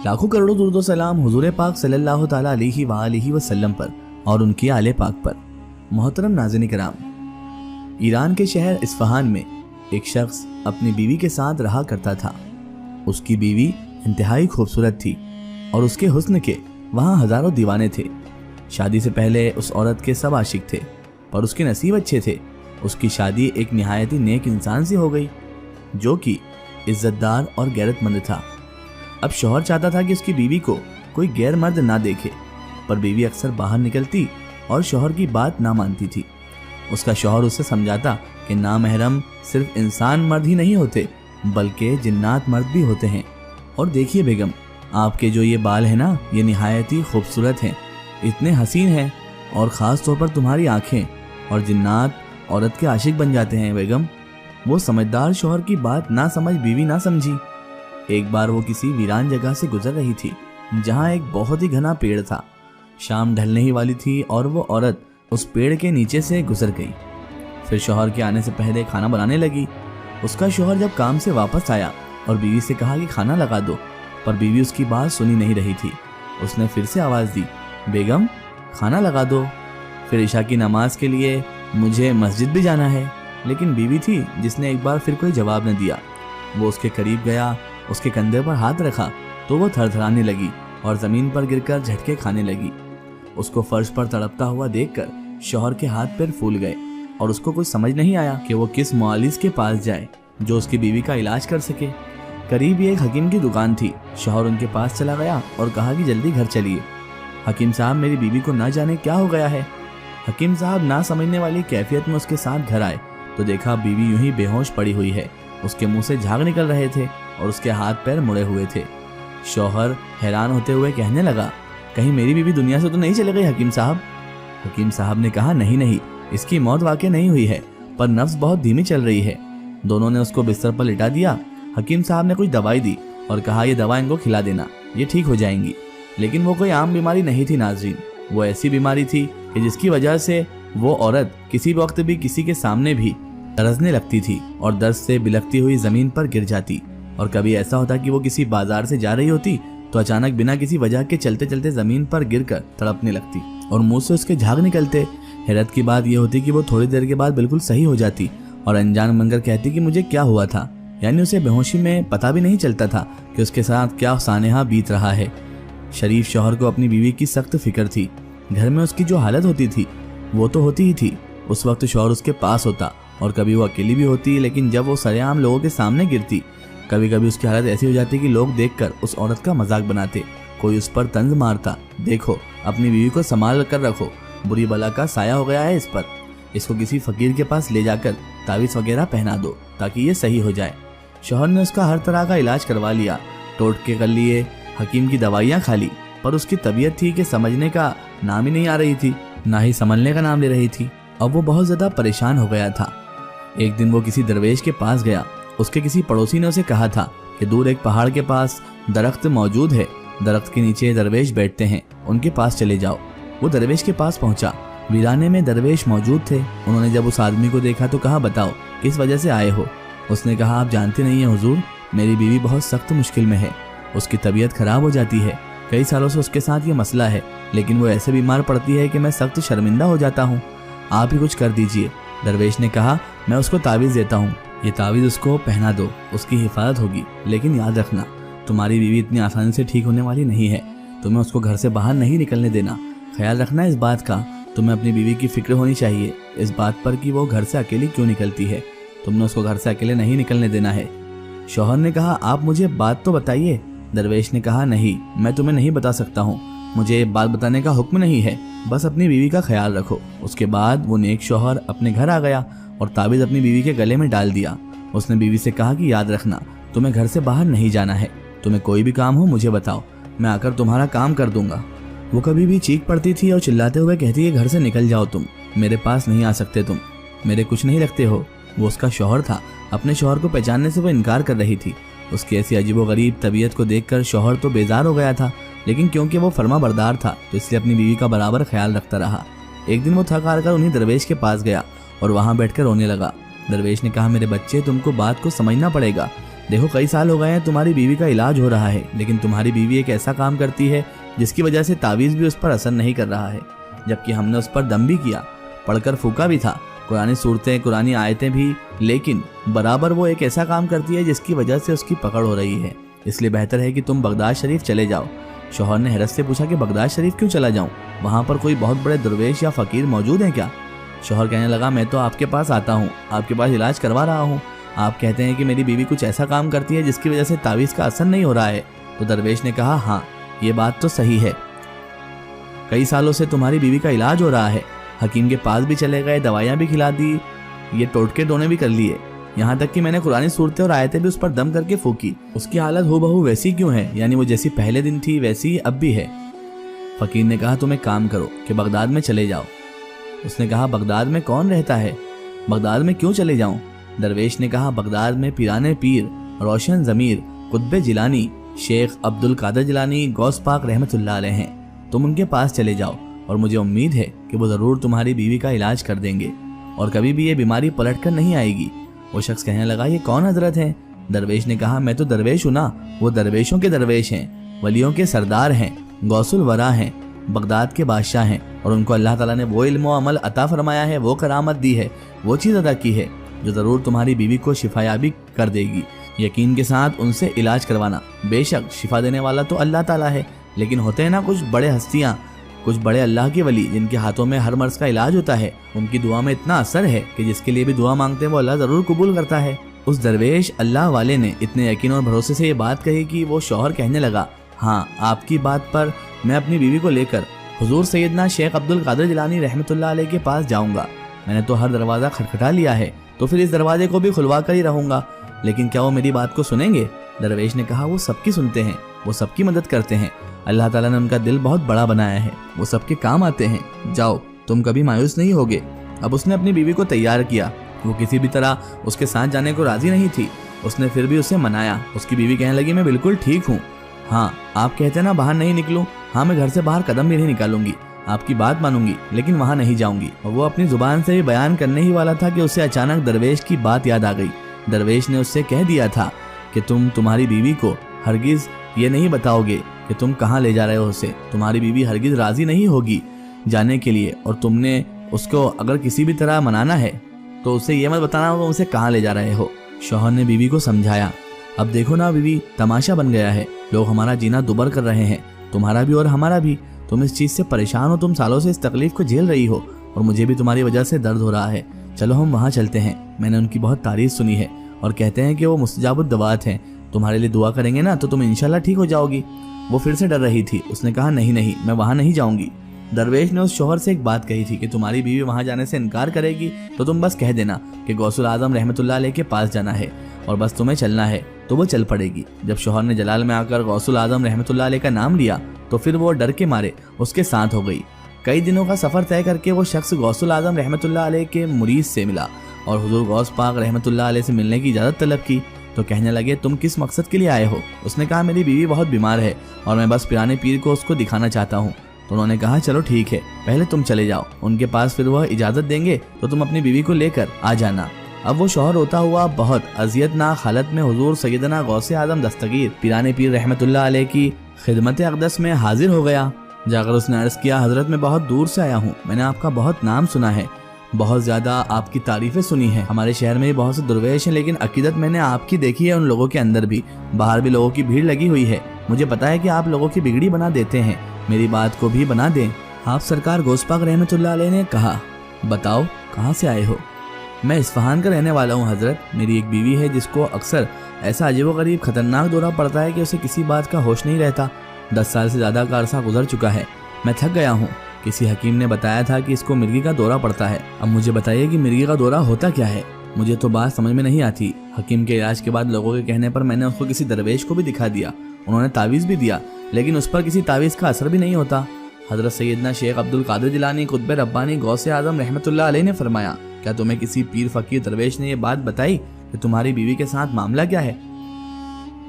लाखों करोड़ों दुरूद व सलाम हुजूर पाक सल्लल्लाहु ताला अलैहि वालिहि वसल्लम पर और उनकी आले पाक पर। मोहतरम नाज़रीन किराम, ईरान के शहर इस्फहान में एक शख्स अपनी बीवी के साथ रहा करता था। उसकी बीवी इंतहाई खूबसूरत थी और उसके हुस्न के वहाँ हजारों दीवाने थे। शादी से पहले उस औरत के सब आशिक थे, पर उसके नसीब अच्छे थे। उसकी शादी एक निहायत ही नेक इंसान से हो गई जो कि इज्जतदार और गैरतमंद था। अब शौहर चाहता था कि उसकी बीवी को कोई गैर मर्द ना देखे, पर बीवी अक्सर बाहर निकलती और शौहर की बात ना मानती थी। उसका शौहर उसे समझाता कि नामहरम सिर्फ इंसान मर्द ही नहीं होते बल्कि जिन्नात मर्द भी होते हैं। और देखिए बेगम, आपके जो ये बाल हैं ना, ये निहायत ही खूबसूरत हैं, इतने हसीन हैं, और ख़ास तौर पर तुम्हारी आंखें, और जिन्नात औरत के आशिक बन जाते हैं बेगम। वो समझदार शौहर की बात ना समझ बीवी ना समझी। एक बार वो किसी वीरान जगह से गुजर रही थी जहाँ एक बहुत ही घना पेड़ था। शाम ढलने ही वाली थी और वो औरत उस पेड़ के नीचे से गुजर गई। फिर शौहर के आने से पहले खाना बनाने लगी। उसका शौहर जब काम से वापस आया और बीवी से कहा कि खाना लगा दो, पर बीवी उसकी बात सुनी नहीं रही थी। उसने फिर से आवाज़ दी, बेगम खाना लगा दो, फिर इशा की नमाज के लिए मुझे मस्जिद भी जाना है। लेकिन बीवी थी जिसने एक बार फिर कोई जवाब न दिया। वो उसके करीब गया, उसके कंधे पर हाथ रखा तो वो थरथराने लगी और ज़मीन पर गिरकर झटके खाने लगी। उसको फर्श पर तड़पता हुआ देखकर शौहर के हाथ पैर फूल गए और उसको कुछ समझ नहीं आया कि वो किस मुआलिज के पास जाए जो उसकी बीवी का इलाज कर सके। करीब ही एक हकीम की दुकान थी। शौहर उनके पास चला गया और कहा कि जल्दी घर चलिए। हकीम साहब, मेरी बीवी को ना जाने क्या हो गया है। हकीम साहब ना समझने वाली कैफियत में उसके साथ घर आए तो देखा बीवी यूं ही बेहोश पड़ी हुई है। उसके मुंह से झाग निकल रहे थे और उसके हाथ पैर मुड़े हुए थे। शौहर हैरान होते हुए कहने लगा, कहीं मेरी बीवी दुनिया से तो नहीं चले गई हकीम साहब? हकीम साहब ने कहा, नहीं नहीं, इसकी मौत वाकई नहीं हुई है, पर नफ्स बहुत धीमी चल रही है। दोनों ने उसको बिस्तर पर लिटा दिया। हकीम साहब ने कुछ दवाई दी और कहा, ये दवा इनको खिला देना, ये ठीक हो जाएंगी। लेकिन वो कोई आम बीमारी नहीं थी नाज़रीन, वो ऐसी बीमारी थी कि जिसकी वजह से वो औरत किसी वक्त भी किसी के सामने भी तरसने लगती थी और दर्द से बिलखती हुई जमीन पर गिर जाती। और कभी ऐसा होता कि वो किसी बाजार से जा रही होती तो अचानक बिना किसी वजह के चलते चलते जमीन पर गिरकर तड़पने लगती और मुंह से उसके झाग निकलते। हैरत की बात यह होती कि वो थोड़ी देर के बाद बिल्कुल सही हो जाती और अनजान बनकर कहती कि मुझे क्या हुआ था। यानी उसे बेहोशी में पता भी नहीं चलता था कि उसके साथ क्या सानेहा बीत रहा है। शरीफ शौहर को अपनी बीवी की सख्त फिक्र थी। घर में उसकी जो हालत होती थी वो तो होती ही थी। उस वक्त शौहर उसके पास होता और कभी वो अकेली भी होती, लेकिन जब वो सरेआम लोगों के सामने गिरती कभी कभी उसकी हालत ऐसी हो जाती कि लोग देखकर उस औरत का मजाक बनाते, कोई उस पर तंज मारता, देखो अपनी बीवी को संभाल कर रखो, बुरी बला का साया हो गया है इस पर, इसको किसी फकीर के पास ले जाकर तावीज़ वगैरह पहना दो ताकि ये सही हो जाए। शौहर ने उसका हर तरह का इलाज करवा लिया, टोटके कर लिए, हकीम की दवाइयाँ खा ली, पर उसकी तबीयत थी कि समझने का नाम ही नहीं आ रही थी, ना ही संभलने का नाम ले रही थी। अब वो बहुत ज़्यादा परेशान हो गया था। एक दिन वो किसी दरवेश के पास गया। उसके किसी पड़ोसी ने उसे कहा था कि दूर एक पहाड़ के पास दरख्त मौजूद है, दरख्त के नीचे दरवेश बैठते हैं, उनके पास चले जाओ। वो दरवेश के पास पहुंचा। वीराने में दरवेश मौजूद थे। उन्होंने जब उस आदमी को देखा तो कहा, बताओ किस वजह से आए हो? उसने कहा, आप जानते नहीं हैं हुजूर, मेरी बीवी बहुत सख्त मुश्किल में है, उसकी तबीयत खराब हो जाती है, कई सालों से उसके साथ ये मसला है, लेकिन वो ऐसे बीमार पड़ती है कि मैं सख्त शर्मिंदा हो जाता हूँ, आप ही कुछ कर दीजिए। दरवेश ने कहा, मैं उसको तावीज़ देता हूँ, ये तावीज़ उसको पहना दो, उसकी हिफाजत होगी, लेकिन याद रखना तुम्हारी बीवी इतनी आसानी से ठीक होने वाली नहीं है, तुम्हें उसको घर से बाहर नहीं निकलने देना। ख्याल रखना इस बात का, तुम्हें अपनी बीवी की फिक्र होनी चाहिए इस बात पर कि वो घर से अकेली क्यों निकलती है, तुमने उसको घर से अकेले नहीं निकलने देना है। शौहर ने कहा, आप मुझे बात तो बताइए। दरवेश ने कहा, नहीं, मैं तुम्हें नहीं बता सकता हूँ, मुझे बात बताने का हुक्म नहीं है, बस अपनी बीवी का ख्याल रखो। उसके बाद वो नेक शौहर अपने घर आ गया और ताबीज़ अपनी बीवी के गले में डाल दिया। उसने बीवी से कहा कि याद रखना तुम्हें घर से बाहर नहीं जाना है, तुम्हें कोई भी काम हो मुझे बताओ, मैं आकर तुम्हारा काम कर दूंगा। वो कभी भी चीख पड़ती थी और चिल्लाते हुए कहती है, घर से निकल जाओ, तुम मेरे पास नहीं आ सकते, तुम मेरे कुछ नहीं लगते हो। वो उसका शौहर था। अपने शौहर को पहचानने से वो इनकार कर रही थी। उसकी ऐसी अजीबोगरीब तबीयत को देखकर शौहर तो बेजार हो गया था, लेकिन क्योंकि वो फर्मा बरदार था तो इसलिए अपनी बीवी का बराबर ख्याल रखता रहा। एक दिन वो थक हार कर उन्हीं दरवेश के पास गया और वहाँ बैठकर रोने लगा। दरवेश ने कहा, मेरे बच्चे, तुमको बात को समझना पड़ेगा, देखो कई साल हो गए हैं तुम्हारी बीवी का इलाज हो रहा है, लेकिन तुम्हारी बीवी एक ऐसा काम करती है जिसकी वजह से तावीज़ भी उस पर असर नहीं कर रहा है, जबकि हमने उस पर दम भी किया, पढ़कर फूका भी था, कुरानी सूरतें कुरानी आयतें भी, लेकिन बराबर वो एक ऐसा काम करती है जिसकी वजह से उसकी पकड़ हो रही है। इसलिए बेहतर है कि तुम बगदाद शरीफ चले जाओ। शौहर ने हैरत से पूछा कि बगदाद शरीफ क्यों चला जाऊं? वहाँ पर कोई बहुत बड़े दरवेश या फ़कीर मौजूद हैं क्या? शौहर कहने लगा, मैं तो आपके पास आता हूँ, आपके पास इलाज करवा रहा हूँ। आप कहते हैं कि मेरी बीवी कुछ ऐसा काम करती है जिसकी वजह से तावीज़ का असर नहीं हो रहा है। तो दरवेश ने कहा, हाँ ये बात तो सही है, कई सालों से तुम्हारी बीवी का इलाज हो रहा है, हकीम के पास भी चले गए, दवाइयाँ भी खिला दी, ये टोटके टोने भी कर लिए, यहाँ तक कि मैंने कुरानी सूरतें और आयतें भी उस पर दम करके फूकी। उसकी हालत हूबहू वैसी क्यों है, यानी वो जैसी पहले दिन थी वैसी ही अब भी है। फ़कीर ने कहा, तुम एक काम करो कि बगदाद में चले जाओ। उसने कहा, बगदाद में कौन रहता है, बगदाद में क्यों चले जाऊं? दरवेश ने कहा, बगदाद में पीराने पीर, रोशन ज़मीर, कुतुब जिलानी, शेख अब्दुल कादर जिलानी, गौस पाक रहमतुल्लाह अलैह हैं। तुम उनके पास चले जाओ और मुझे उम्मीद है कि वो ज़रूर तुम्हारी बीवी का इलाज कर देंगे और कभी भी ये बीमारी पलट कर नहीं आएगी। वो शख्स कहने लगा, ये कौन हजरत हैं? दरवेश ने कहा, मैं तो दरवेश हूँ ना, वो दरवेशों के दरवेश हैं, वलियों के सरदार हैं, गौसुल वरा हैं, बगदाद के बादशाह हैं, और उनको अल्लाह ताला ने वो इल्म व अमल अता फरमाया है, वो करामत दी है, वो चीज़ अदा की है जो ज़रूर तुम्हारी बीवी को शिफायाबी कर देगी। यकीन के साथ उनसे इलाज करवाना। बेशक शिफा देने वाला तो अल्लाह ताला है, लेकिन होते हैं ना कुछ बड़े हस्तियाँ, कुछ बड़े अल्लाह के वली जिनके हाथों में हर मर्ज का इलाज होता है, उनकी दुआ में इतना असर है कि जिसके लिए भी दुआ मांगते हैं वो अल्लाह ज़रूर कबूल करता है। उस दरवेश अल्लाह वाले ने इतने यकीन और भरोसे से ये बात कही कि वो शौहर कहने लगा, हाँ आपकी बात पर मैं अपनी बीवी को लेकर हुजूर सैयदना शेख अब्दुल कादर जिलानी रहमतुल्लाह अलैह के पास जाऊंगा। मैंने तो हर दरवाज़ा खटखटा लिया है, तो फिर इस दरवाजे को भी खुलवा कर ही रहूंगा, लेकिन क्या वो मेरी बात को सुनेंगे? दरवेश ने कहा, वो सबकी सुनते हैं, वो सबकी मदद करते हैं, अल्लाह ताला ने उनका दिल बहुत बड़ा बनाया है, वो सबके काम आते हैं, जाओ तुम कभी मायूस नहीं होगे। अब उसने अपनी बीवी को तैयार किया, वो किसी भी तरह उसके साथ जाने को राजी नहीं थी, उसने फिर भी उसे मनाया। उसकी बीवी कहने लगी, मैं बिल्कुल ठीक हूँ, हाँ आप कहते हैं ना बाहर नहीं निकलूँ, हाँ मैं घर से बाहर कदम भी नहीं निकालूंगी, आपकी बात मानूंगी, लेकिन वहाँ नहीं जाऊंगी। और वो अपनी जुबान से भी बयान करने ही वाला था कि उसे अचानक दरवेश की बात याद आ गई। दरवेश ने उससे कह दिया था कि तुम तुम्हारी बीवी को हरगिज़ ये नहीं बताओगे कि तुम कहाँ ले जा रहे हो उसे, तुम्हारी बीवी हरगिज़ राज़ी नहीं होगी जाने के लिए, और तुमने उसको अगर किसी भी तरह मनाना है तो उसे ये मत बताना होगा उसे कहाँ ले जा रहे हो। शौहर ने बीवी को समझाया, अब देखो ना बीवी, तमाशा बन गया है, लोग हमारा जीना दुबर कर रहे हैं, तुम्हारा भी और हमारा भी, तुम इस चीज़ से परेशान हो, तुम सालों से इस तकलीफ को झेल रही हो और मुझे भी तुम्हारी वजह से दर्द हो रहा है, चलो हम वहाँ चलते हैं। मैंने उनकी बहुत तारीफ सुनी है और कहते हैं कि वो मुस्तजाबुद दवात हैं, तुम्हारे लिए दुआ करेंगे ना तो तुम इंशाल्लाह ठीक हो जाओगी। वो फिर से डर रही थी, उसने कहा, नहीं नहीं मैं वहाँ नहीं जाऊँगी। दरवेश ने उस शौहर से एक बात कही थी कि तुम्हारी बीवी वहाँ जाने से इनकार करेगी तो तुम बस कह देना कि गौसुल आजम रहमतुल्लाह अलैह के पास जाना है और बस तुम्हें चलना है, तो वो चल पड़ेगी। जब शौहर ने जलाल में आकर गौसुल आजम रहमतुल्लाह अलैह का नाम लिया तो फिर वो डर के मारे उसके साथ हो गई। कई दिनों का सफ़र तय करके वो शख्स गौसुल आजम रहमतुल्लाह अलैह के मुरीद से मिला और हुजूर गौस पाक रहमतुल्लाह अलैह से मिलने की इजाज़त तलब की। तो कहने लगे, तुम किस मकसद के लिए आए हो? उसने कहा, मेरी बीवी बहुत बीमार है और मैं बस पिराने पीर को उसको दिखाना चाहता हूँ। तो उन्होंने कहा, चलो ठीक है, पहले तुम चले जाओ उनके पास, फिर वह इजाज़त देंगे तो तुम अपनी बीवी को लेकर आ जाना। अब वो शौहर होता हुआ बहुत अजियतनाक हालत में हुजूर सैयदना गौसे आजम दस्तगीर पिराने पीर रहमतुल्लाह अलैह की खिदमत अक़दस में हाजिर हो गया। जाकर उसने अर्ज़ किया, हज़रत मैं बहुत दूर से आया हूँ, मैंने आपका बहुत नाम सुना है, बहुत ज़्यादा आपकी तारीफ़ें सुनी हैं, हमारे शहर में भी बहुत से दुर्वेश हैं, लेकिन अकीदत मैंने आपकी देखी है उन लोगों के अंदर भी, बाहर भी लोगों की भीड़ लगी हुई है, मुझे पता है कि आप लोगों की बिगड़ी बना देते हैं, मेरी बात को भी बना दें। आप सरकार गौस पाक रहमतुल्लाह अलैह ने कहा, बताओ कहाँ से आए हो? मैं इस्फहान का रहने वाला हूँ हज़रत, मेरी एक बीवी है जिसको अक्सर ऐसा अजीबोगरीब खतरनाक दौरा पड़ता है कि उसे किसी बात का होश नहीं रहता। 10 साल से ज़्यादा का अरसा गुजर चुका है, मैं थक गया हूँ। किसी हकीम ने बताया था कि इसको मिर्गी का दौरा पड़ता है। अब मुझे बताइए कि मिर्गी का दौरा होता क्या है? मुझे तो बात समझ में नहीं आती। हकीम के इलाज के बाद लोगों के कहने पर मैंने उसको किसी दरवेश को भी दिखा दिया, उन्होंने तावीज़ भी दिया, लेकिन उस पर किसी तावीज़ का असर भी नहीं होता। हज़रत सैयदना शेख अब्दुल कादिर जिलानी कुतुब रब्बानी गौसे आज़म रहमतुल्लाह अलैह ने फरमाया, क्या तुम्हें किसी पीर फकीर दरवेश ने ये बात बताई कि तुम्हारी बीवी के साथ मामला क्या है?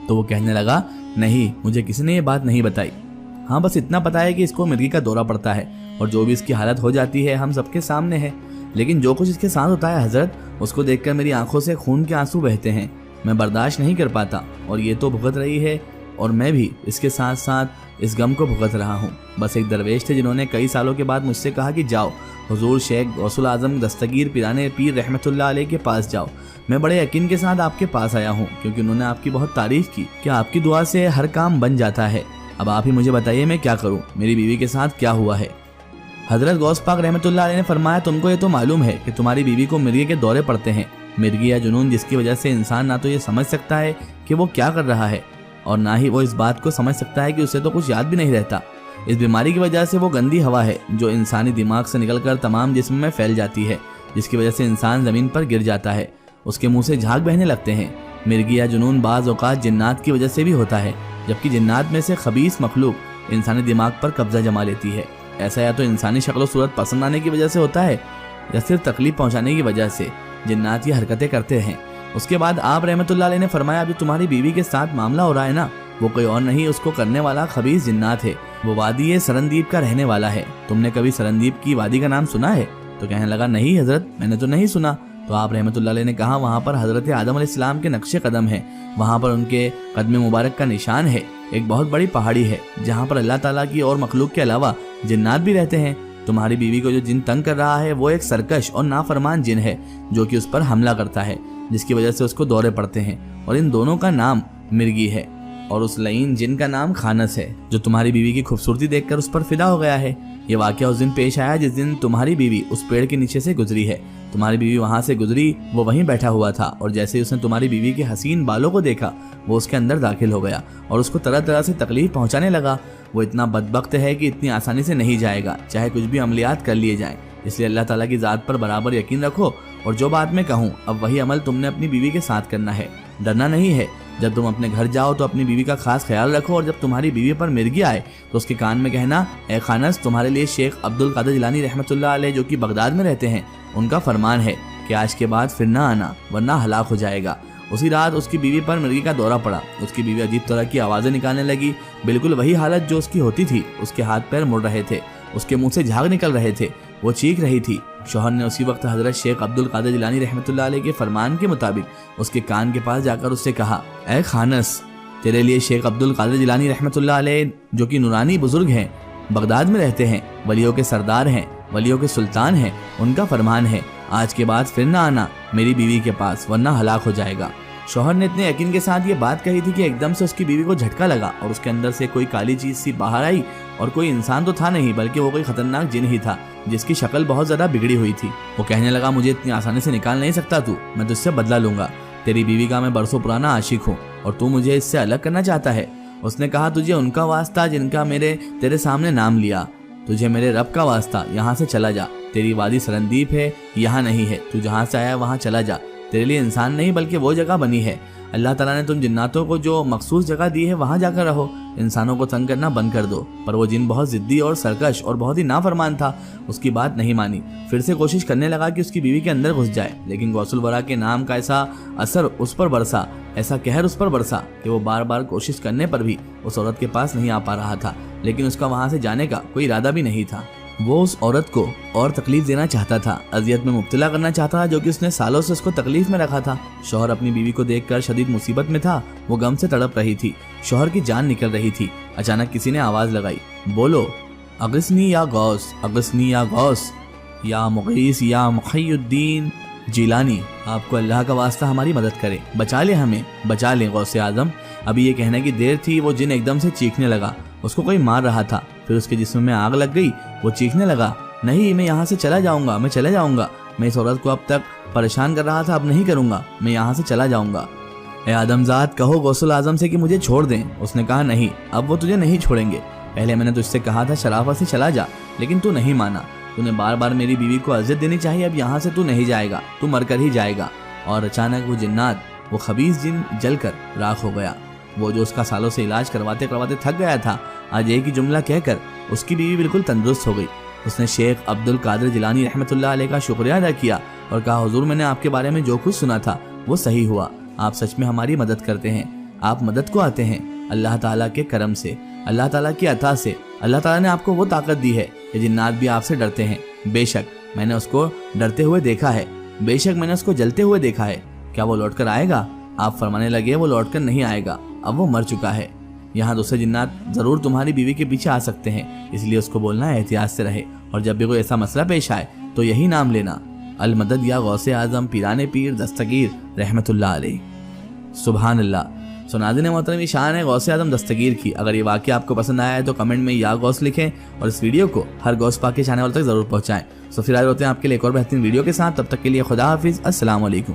तो वो कहने लगा, नहीं मुझे किसी ने ये बात नहीं बताई, हाँ बस इतना पता है कि इसको मिर्गी का दौरा पड़ता है और जो भी इसकी हालत हो जाती है हम सबके सामने है, लेकिन जो कुछ इसके साथ होता है हज़रत, उसको देखकर मेरी आंखों से खून के आंसू बहते हैं। میں برداشت نہیں کر پاتا، اور یہ تو بھگت رہی ہے اور میں بھی اس کے ساتھ ساتھ اس غم کو بھگت رہا ہوں۔ بس ایک درویش تھے جنہوں نے کئی سالوں کے بعد مجھ سے کہا کہ جاؤ حضور شیخ غوث الاعظم دستگیر پیرانے پیر رحمۃ اللہ علیہ کے پاس جاؤ۔ میں بڑے یقین کے ساتھ آپ کے پاس آیا ہوں کیونکہ انہوں نے آپ کی بہت تعریف کی کہ آپ کی دعا سے ہر کام بن جاتا ہے۔ اب آپ ہی مجھے بتائیے میں کیا کروں، میری بیوی کے ساتھ کیا ہوا ہے؟ حضرت غوث پاک رحمۃ اللہ علیہ نے فرمایا تم کو یہ تو معلوم ہے کہ تمہاری بیوی کو مرگی کے دورے پڑتے ہیں، مرگی یا جنون جس کی وجہ سے انسان نہ تو یہ سمجھ سکتا ہے کہ وہ کیا کر رہا ہے اور نہ ہی وہ اس بات کو سمجھ سکتا ہے کہ اسے تو کچھ یاد بھی نہیں رہتا۔ اس بیماری کی وجہ سے وہ گندی ہوا ہے جو انسانی دماغ سے نکل کر تمام جسم میں پھیل جاتی ہے، جس کی وجہ سے انسان زمین پر گر جاتا ہے، اس کے منہ سے جھاگ بہنے لگتے ہیں۔ مرگی یا جنون بعض اوقات جنات کی وجہ سے بھی ہوتا ہے، جبکہ جنات میں سے خبیث مخلوق انسانی دماغ پر قبضہ جما لیتی ہے۔ ایسا یا تو انسانی شکل و صورت پسند آنے کی وجہ سے ہوتا ہے یا صرف تکلیف پہنچانے کی وجہ سے جنات یہ حرکتیں کرتے ہیں۔ اس کے بعد آپ رحمۃ اللہ علیہ نے فرمایا جو تمہاری بیوی کے ساتھ معاملہ ہو رہا ہے نا، وہ کوئی اور نہیں اس کو کرنے والا خبیث جنات ہے، وہ وادی سرندیپ کا رہنے والا ہے۔ تم نے کبھی سرندیپ کی وادی کا نام سنا ہے؟ تو کہنے لگا نہیں حضرت میں نے تو نہیں سنا۔ تو آپ رحمۃ اللہ علیہ نے کہا وہاں پر حضرت آدم علیہ السلام کے نقش قدم ہیں، وہاں پر ان کے قدم مبارک کا نشان ہے، ایک بہت بڑی پہاڑی ہے جہاں پر اللہ تعالیٰ کی اور مخلوق کے علاوہ جنات بھی رہتے ہیں۔ تمہاری بیوی کو جو جن تنگ کر رہا ہے وہ ایک سرکش اور نافرمان جن ہے جو کہ اس پر حملہ کرتا ہے، جس کی وجہ سے اس کو دورے پڑتے ہیں، اور ان دونوں کا نام مرگی ہے اور اس لعین جن کا نام خانس ہے جو تمہاری بیوی کی خوبصورتی دیکھ کر اس پر فدا ہو گیا ہے۔ یہ واقعہ اس دن پیش آیا جس دن تمہاری بیوی اس پیڑ کے نیچے سے گزری ہے۔ تمہاری بیوی وہاں سے گزری، وہ وہیں بیٹھا ہوا تھا، اور جیسے ہی اس نے تمہاری بیوی کے حسین بالوں کو دیکھا وہ اس کے اندر داخل ہو گیا اور اس کو طرح طرح سے تکلیف پہنچانے لگا۔ وہ اتنا بدبخت ہے کہ اتنی آسانی سے نہیں جائے گا چاہے کچھ بھی عملیات کر لیے جائیں، اس لیے اللہ تعالیٰ کی ذات پر برابر یقین رکھو، اور جو بات میں کہوں اب وہی عمل تم نے اپنی بیوی کے ساتھ کرنا ہے، ڈرنا نہیں ہے۔ جب تم اپنے گھر جاؤ تو اپنی بیوی کا خاص خیال رکھو، اور جب تمہاری بیوی پر مرگی آئے تو اس کے کان میں کہنا اے خانس تمہارے لیے شیخ عبد القادر جیلانی رحمۃ اللہ علیہ جو کہ بغداد میں رہتے ہیں ان کا فرمان ہے کہ آج کے بعد پھر نہ آنا ورنہ ہلاک ہو جائے گا۔ اسی رات اس کی بیوی پر مرگی کا دورہ پڑا، اس کی بیوی عجیب طرح کی آوازیں نکالنے لگی، بالکل وہی حالت جو اس کی ہوتی تھی، اس کے ہاتھ پیر مڑ رہے تھے، اس کے منہ سے جھاگ نکل رہے تھے، وہ چیخ رہی تھی۔ شوہر نے اسی وقت حضرت شیخ عبد القادر جیلانی رحمۃ اللہ علیہ کے فرمان کے مطابق اس کے کان کے پاس جا کر اس سے کہا اے خانس تیرے لیے شیخ عبد القادر جیلانی رحمۃ اللہ علیہ جو کہ نورانی بزرگ ہیں، بغداد میں رہتے ہیں، ولیوں کے سردار ہیں، ولیوں کے سلطان ہیں، ان کا فرمان ہے آج کے بعد پھر نہ آنا میری بیوی کے پاس ورنہ ہلاک ہو جائے گا۔ شوہر نے اتنے یقین کے ساتھ یہ بات کہی تھی کہ ایک دم سے اس کی بیوی کو جھٹکا لگا اور اس کے اندر سے کوئی کالی چیز سی باہر آئی، اور کوئی انسان تو تھا نہیں بلکہ وہ کوئی خطرناک جن ہی تھا جس کی شکل بہت زیادہ بگڑی ہوئی تھی۔ وہ کہنے لگا مجھے اتنی آسانی سے نکال نہیں سکتا تو، میں تجھ سے بدلہ لوں گا، تیری بیوی کا میں برسوں پرانا عاشق ہوں اور تو مجھے اس سے الگ کرنا چاہتا ہے۔ اس نے کہا تجھے ان کا واسطہ جن کا میرے تیرے سامنے نام لیا، تجھے میرے رب کا واسطہ یہاں سے چلا جا، تیری وادی سرندیپ ہے یہاں نہیں ہے، تو جہاں سے آیا وہاں چلا جا، تیرے لیے انسان نہیں بلکہ وہ جگہ بنی ہے، اللہ تعالیٰ نے تم جناتوں کو جو مخصوص جگہ دی ہے وہاں جا کر رہو، انسانوں کو تنگ کرنا بند کر دو۔ پر وہ جن بہت ضدی اور سرکش اور بہت ہی نافرمان تھا، اس کی بات نہیں مانی، پھر سے کوشش کرنے لگا کہ اس کی بیوی کے اندر گھس جائے، لیکن غوث الورا کے نام کا ایسا اثر اس پر برسا، ایسا قہر اس پر برسا کہ وہ بار بار کوشش کرنے پر بھی اس عورت کے پاس نہیں آ پا رہا تھا، لیکن اس کا وہاں سے جانے کا کوئی ارادہ بھی نہیں تھا۔ وہ اس عورت کو اور تکلیف دینا چاہتا تھا، اذیت میں مبتلا کرنا چاہتا تھا جو کہ اس نے سالوں سے اس کو تکلیف میں رکھا تھا۔ شوہر اپنی بیوی کو دیکھ کر شدید مصیبت میں تھا، وہ غم سے تڑپ رہی تھی، شوہر کی جان نکل رہی تھی۔ اچانک کسی نے آواز لگائی، بولو اغثنی یا غوث، اغثنی یا غوث، یا مغیث یا محی الدین جیلانی، آپ کو اللہ کا واسطہ ہماری مدد کرے، بچا لے ہمیں، بچا لیں غوث اعظم۔ ابھی یہ کہنے کی دیر تھی وہ جن ایک دم سے چیخنے لگا، اس کو کوئی مار رہا تھا، پھر اس کے جسم میں آگ لگ گئی، وہ چیخنے لگا نہیں میں یہاں سے چلا جاؤں گا، میں چلا جاؤں گا، میں اس عورت کو اب تک پریشان کر رہا تھا اب نہیں کروں گا، میں یہاں سے چلا جاؤں گا۔ اے آدم ذات کہو غوث الاعظم سے کہ مجھے چھوڑ دیں۔ اس نے کہا نہیں اب وہ تجھے نہیں چھوڑیں گے، پہلے میں نے تجھ سے کہا تھا شرافت سے چلا جا لیکن تو نہیں مانا، تو نے بار بار میری بیوی کو اذیت دینی چاہیے، اب یہاں سے تو نہیں جائے گا، تو مر کر ہی جائے گا۔ اور اچانک وہ جنات، وہ خبیث جن جل کر راکھ ہو گیا۔ وہ جو اس کا سالوں سے علاج کرواتے کرواتے تھک گیا تھا، آج ایک ہی جملہ کہہ کر اس کی بیوی بالکل تندرست ہو گئی۔ اس نے شیخ عبد القادر جیلانی رحمۃ اللہ علیہ کا شکریہ ادا کیا اور کہا حضور میں نے آپ کے بارے میں جو کچھ سنا تھا وہ صحیح ہوا، آپ سچ میں ہماری مدد کرتے ہیں، آپ مدد کو آتے ہیں اللہ تعالیٰ کے کرم سے، اللہ تعالیٰ کی عطا سے۔ اللہ تعالیٰ نے آپ کو وہ طاقت دی ہے کہ جنات بھی آپ سے ڈرتے ہیں۔ بے شک میں نے اس کو ڈرتے ہوئے دیکھا ہے، بے شک میں نے اس کو جلتے ہوئے دیکھا ہے، کیا وہ لوٹ کر آئے گا؟ آپ فرمانے لگے وہ لوٹ کر نہیں آئے گا، اب وہ مر چکا ہے۔ یہاں دوسرے جنات ضرور تمہاری بیوی کے پیچھے آ سکتے ہیں، اس لیے اس کو بولنا احتیاط سے رہے، اور جب بھی کوئی ایسا مسئلہ پیش آئے تو یہی نام لینا، المدد یا غوث اعظم پیران پیر دستگیر رحمت اللہ علیہ۔ سبحان اللہ۔ ناظرین محترم، یہ شان ہے غوث اعظم دستگیر کی۔ اگر یہ واقعہ آپ کو پسند آیا ہے تو کمنٹ میں یا غوث لکھیں، اور اس ویڈیو کو ہر غوث پاک کے چاہنے والوں تک ضرور پہنچائیں۔ پھر حاضر ہوتے ہیں آپ کے لیے ایک اور بہترین ویڈیو کے ساتھ، تب تک کے لیے خدا حافظ، السلام علیکم۔